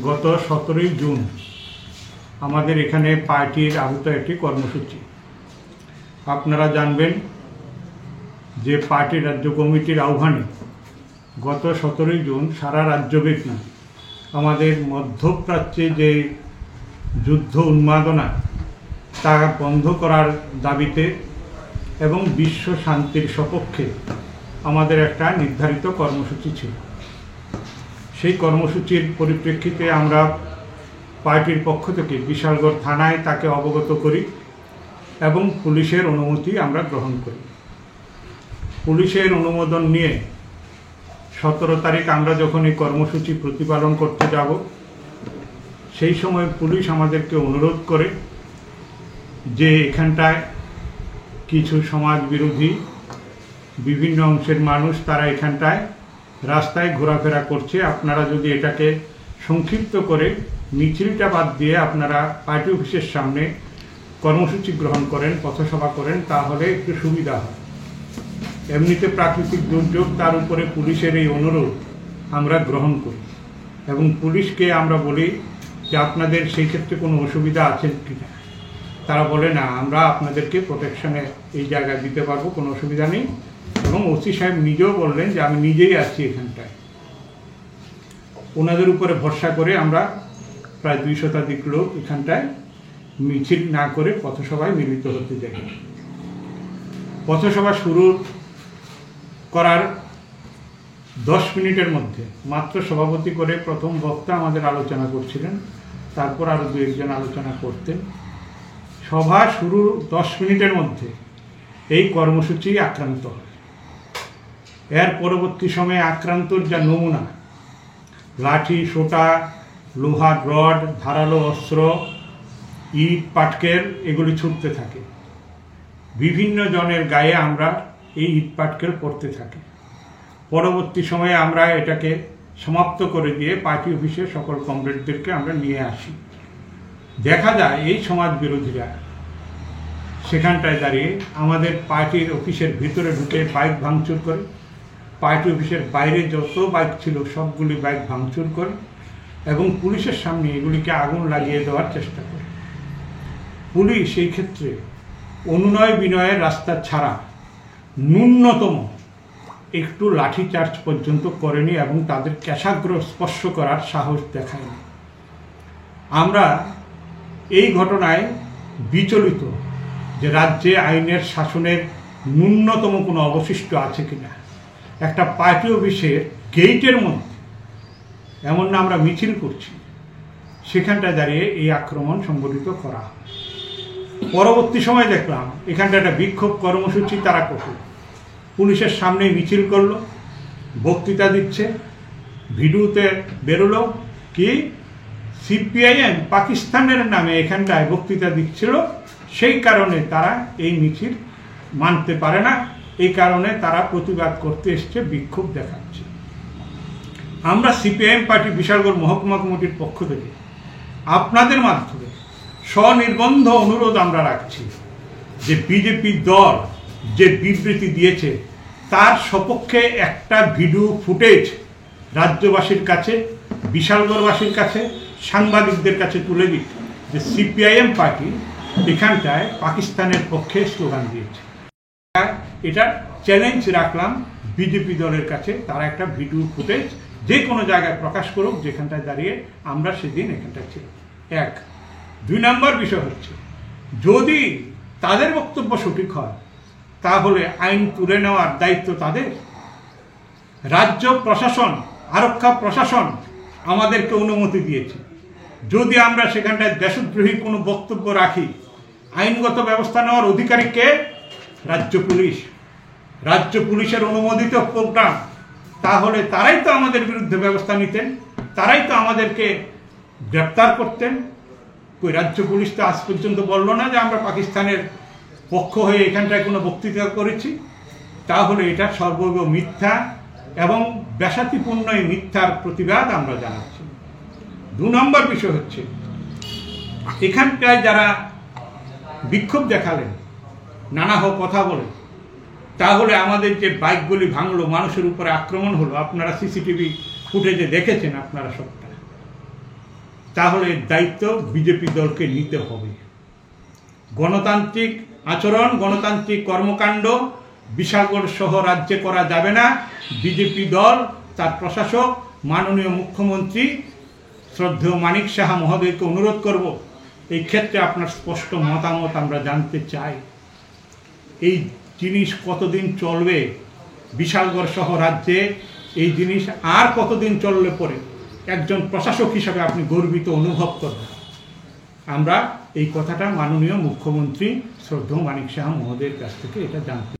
গত 17ই জুন আমাদের এখানে পার্টির আহত একটি কর্মসূচি। আপনারা জানবেন যে পার্টি রাজ্য কমিটির আহ্বানে গত 17ই জুন সারা রাজ্যব্যাপী আমাদের মধ্যপ্রাচ্যে যে যুদ্ধ উন্মাদনা তা বন্ধ করার দাবিতে এবং বিশ্ব শান্তির সপক্ষে আমাদের একটা নির্ধারিত কর্মসূচি ছিল। সেই কর্মসূচির পরিপ্রেক্ষিতে আমরা পার্টির পক্ষ থেকে বিশালগড় থানায় তাকে অবগত করি এবং পুলিশের অনুমতি আমরা গ্রহণ করি। পুলিশের অনুমোদন নিয়ে 17 তারিখ আমরা যখন এই কর্মসূচি প্রতিপালন করতে যাব, সেই সময় পুলিশ আমাদেরকে অনুরোধ করে যে এখানটায় কিছু সমাজ বিরোধী বিভিন্ন অংশের মানুষ তারা এখানটায় রাস্তায় ঘোরাফেরা করছে, আপনারা যদি এটাকে সংক্ষিপ্ত করে মিছিলটা বাদ দিয়ে আপনারা পার্টি অফিসের সামনে কর্মসূচি গ্রহণ করেন, পথসভা করেন, তাহলে একটু সুবিধা হয়। এমনিতে প্রাকৃতিক দুর্যোগ, তার উপরে পুলিশের এই অনুরোধ আমরা গ্রহণ করি এবং পুলিশকে আমরা বলি যে আপনাদের সেই ক্ষেত্রে কোনো অসুবিধা আছে কি না। তারা বলে না, আমরা আপনাদেরকে প্রোটেকশনে এই জায়গায় দিতে পারবো, কোনো অসুবিধা নেই। এবং ওসি সাহেব নিজেও বললেন যে আমি নিজেই আছি এখানটায়। ওনাদের উপরে ভরসা করে আমরা প্রায় 2 শতাধিক লোক এখানটায় মিছিল না করে পথসভায় মিলিত হতে যাই। পথসভা শুরু করার 10 মিনিটের মধ্যে মাত্র সভাপতি করে প্রথম বক্তা আমাদের আলোচনা করছিলেন, তারপর আরও 2-1 জন আলোচনা করতেন। সভা শুরুর 10 মিনিটের মধ্যে এই কর্মসূচি আক্রান্ত হয়। এর পরবর্তী সময়ে আক্রান্তর যা নমুনা, লাঠি, সোটা, লোহার রড, ধারালো অস্ত্র, ইট, পাটকেল এগুলি ছুটতে থাকে। বিভিন্ন জনের গায়ে আমরা এই ইট পাটকেল পড়তে থাকি। পরবর্তী সময়ে আমরা এটাকে সমাপ্ত করে দিয়ে পার্টি অফিসে সকল কমরেডদেরকে আমরা নিয়ে আসি। দেখা যায় এই সমাজ বিরোধীরা সেখানটায় দাঁড়িয়ে আমাদের পার্টির অফিসের ভিতরে ঢুকে বাইক ভাঙচুর করে, পার্টি অফিসের বাইরে যত বাইক ছিল সবগুলি বাইক ভাঙচুর করে এবং পুলিশের সামনে এগুলিকে আগুন লাগিয়ে দেওয়ার চেষ্টা করে। পুলিশ সেই ক্ষেত্রে অনুনয় বিনয়ের রাস্তা ছাড়া ন্যূনতম একটু লাঠিচার্জ পর্যন্ত করেনি এবং তাদের কেশাগ্র স্পর্শ করার সাহস দেখায়নি। আমরা এই ঘটনায় বিচলিত যে রাজ্যে আইনের শাসনের ন্যূনতম কোনো অবশিষ্ট আছে কিনা। একটা পার্টি অফিসের গেটের মধ্যে এমন না আমরা মিছিল করছি, সেখানটায় দাঁড়িয়ে এই আক্রমণ সংগঠিত করা। পরবর্তী সময় দেখলাম এখানটা একটা বিক্ষোভ কর্মসূচি তারা করল, পুলিশের সামনে মিছিল করলো, বক্তৃতা দিচ্ছে, ভিডিওতে বেরোলো কি সিপিআইএম পাকিস্তানের নামে এখানটায় বক্তৃতা দিচ্ছিল, সেই কারণে তারা এই মিছিল মানতে পারে না, এই কারণে তারা প্রতিবাদ করতে এসছে, বিক্ষোভ দেখাচ্ছে। আমরা সিপিআইএম পার্টি বিশালগড় মহকুমা কমিটির পক্ষ থেকে আপনাদের মাধ্যমে স্বনির্বন্ধ অনুরোধ আমরা রাখছি যে বিজেপি দল যে বিবৃতি দিয়েছে তার সপক্ষে একটা ভিডিও ফুটেজ রাজ্যবাসীর কাছে, বিশালগড়বাসীর কাছে, সাংবাদিকদের কাছে তুলে দিই যে সিপিআইএম পার্টি এখানটায় পাকিস্তানের পক্ষে স্লোগান দিয়েছে। এটা চ্যালেঞ্জ রাখলাম বিজেপি দলের কাছে, তারা একটা ভিডিও ফুটেজ যে কোনো জায়গায় প্রকাশ করুক যেখানটায় দাঁড়িয়ে আমরা সেদিন এখানটায় ছিলাম। 1। 2 নম্বর বিষয় হচ্ছে, যদি তাদের বক্তব্য সঠিক হয় তাহলে আইন তুলে নেওয়ার দায়িত্ব তাদের। রাজ্য প্রশাসন, আরক্ষা প্রশাসন আমাদেরকে অনুমতি দিয়েছে। যদি আমরা সেখানটায় দেশদ্রোহী কোনো বক্তব্য রাখি, আইনগত ব্যবস্থা নেওয়ার অধিকারী কে? রাজ্য পুলিশ। রাজ্য পুলিশের অনুমোদিত প্রোগ্রাম, তাহলে তারাই তো আমাদের বিরুদ্ধে ব্যবস্থা নিতেন, তারাই তো আমাদেরকে গ্রেপ্তার করতেন। ওই রাজ্য পুলিশ তো আজ পর্যন্ত বললো না যে আমরা পাকিস্তানের পক্ষ হয়ে এখানটায় কোনো বক্তৃতা করেছি। তাহলে এটা সর্বৈব মিথ্যা এবং ব্যাসাতিপূর্ণ এই মিথ্যার প্রতিবাদ আমরা জানাচ্ছি। 2 নম্বর বিষয় হচ্ছে, এখানটায় যারা বিক্ষোভ দেখালেন, নানা কথা বলে, তাহলে আমাদের যে বাইকগুলি ভাঙলো, মানুষের উপরে আক্রমণ হলো, আপনারা সিসিটিভি ফুটেজে দেখেছেন আপনারা সবটা। তাহলে দায়িত্ব বিজেপি দলকে নিতে হবে। গণতান্ত্রিক আচরণ, গণতান্ত্রিক কর্মকাণ্ড বিশালগড় সহ রাজ্যে করা যাবে না। বিজেপি দল, তার প্রশাসক, মাননীয় মুখ্যমন্ত্রী শ্রদ্ধেয় মানিক সাহা মহোদয়কে অনুরোধ করব, এই ক্ষেত্রে আপনার স্পষ্ট মতামত আমরা জানতে চাই। এই জিনিস কতদিন চলবে বিশালগড় সহ রাজ্যে? এই জিনিস আর কতদিন চললে পরে একজন প্রশাসক হিসাবে আপনি গর্বিত অনুভব করবেন? আমরা এই কথাটা মাননীয় মুখ্যমন্ত্রী শ্রদ্ধেয় মানিক সাহা মহোদয়ের কাছ থেকে এটা জানতে